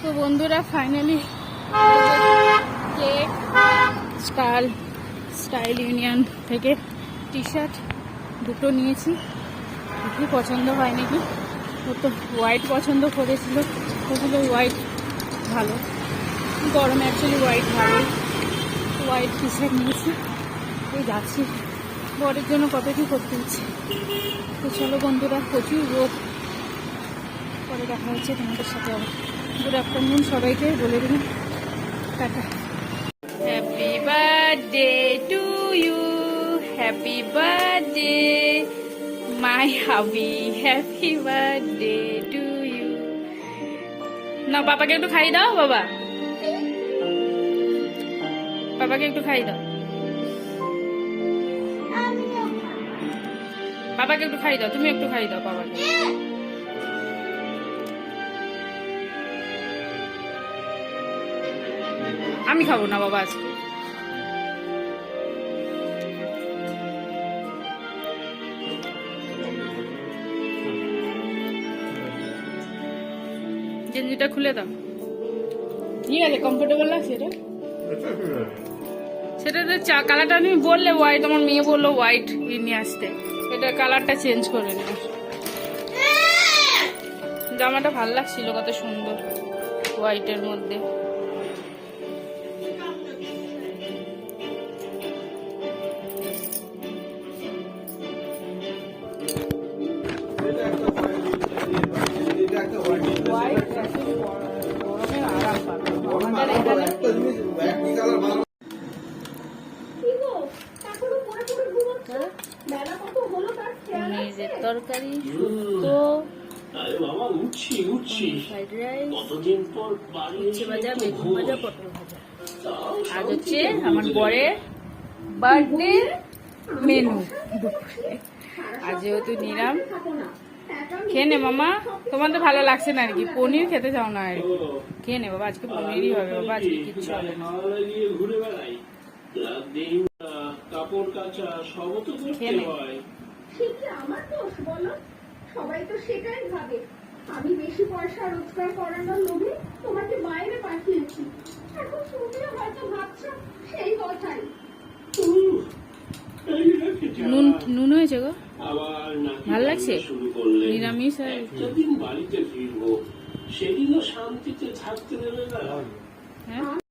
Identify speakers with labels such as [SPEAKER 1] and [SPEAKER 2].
[SPEAKER 1] তো বন্ধুরা finally cake style union থেকে টি শার্ট দুটো নিয়েছি। কি পছন্দ হয় নাকি, ও তো হোয়াইট পছন্দ করেছিল, বলছিল হোয়াইট ভালো, গরমে অ্যাকচুয়ালি হোয়াইট ভালো। হোয়াইট টি শার্ট নিয়েছি, এই যাচ্ছি। বরের জন্য কত কি করতে হচ্ছে। তো চলো বন্ধুরা, প্রচুর রোদ, পরে দেখা হচ্ছে তোমাদের সাথে আবার। গুড আফটারনুন সবাইকে বলে দিন tata. Happy birthday to you, happy birthday my hubby, happy birthday to you. না পাপাকে একটু খাই দাও, বাবা পাপাকে একটু খাই দাও, পাপাকে একটু খাই দাও, তুমি একটু খাই দাও বাবাকে। আমি খাবো না বাবা আজকে। গেঞ্জিটা খুলে দাও, ঠিক আছে? কমফোর্টেবল লাগছে এটা? সেটা তো কালারটা তুমি বললে হোয়াইট, আমার মেয়ে বললো হোয়াইট নিয়ে আসতে, এটা কালারটা চেঞ্জ করে নেব। জামাটা ভাল লাগছিল, কত সুন্দর হোয়াইটের মধ্যে। পনিরের তরকারি, শুক্তো, ফ্রাইড রাইস, উচ্ছে ভাজা, বেগুন ভাজা, পটল ভাজা। আজ হচ্ছে আমার বরের বার্থডে মেনু দুপুরে। আজ যেহেতু নিলাম, খেয়ে নে মামা। তোমার তো ভালো লাগছে না আর কি, পনির খেতে চাও না আর কি। খেয়ে নে বাবা, আজকে পনিরই হবে বাবা, আজকে কিচ্ছু হবে না। খেয়ে নে।
[SPEAKER 2] আমার দোষ বলো? সবাই তো সেটাই ভাবে। আমি বেশি পয়সা রোজগার করানোর লোভে তোমাকে বাইরে পাঠিয়েছি। এখন তুমিও হয়তো ভাবছো সেই কথাই।
[SPEAKER 1] নুন হয়েছে গো, ভাল লাগছে নিরামিষ। আর
[SPEAKER 3] বাড়িতে ফিরবো, সেদিনও শান্তিতে থাকতে দেবে না।
[SPEAKER 1] হ্যাঁ।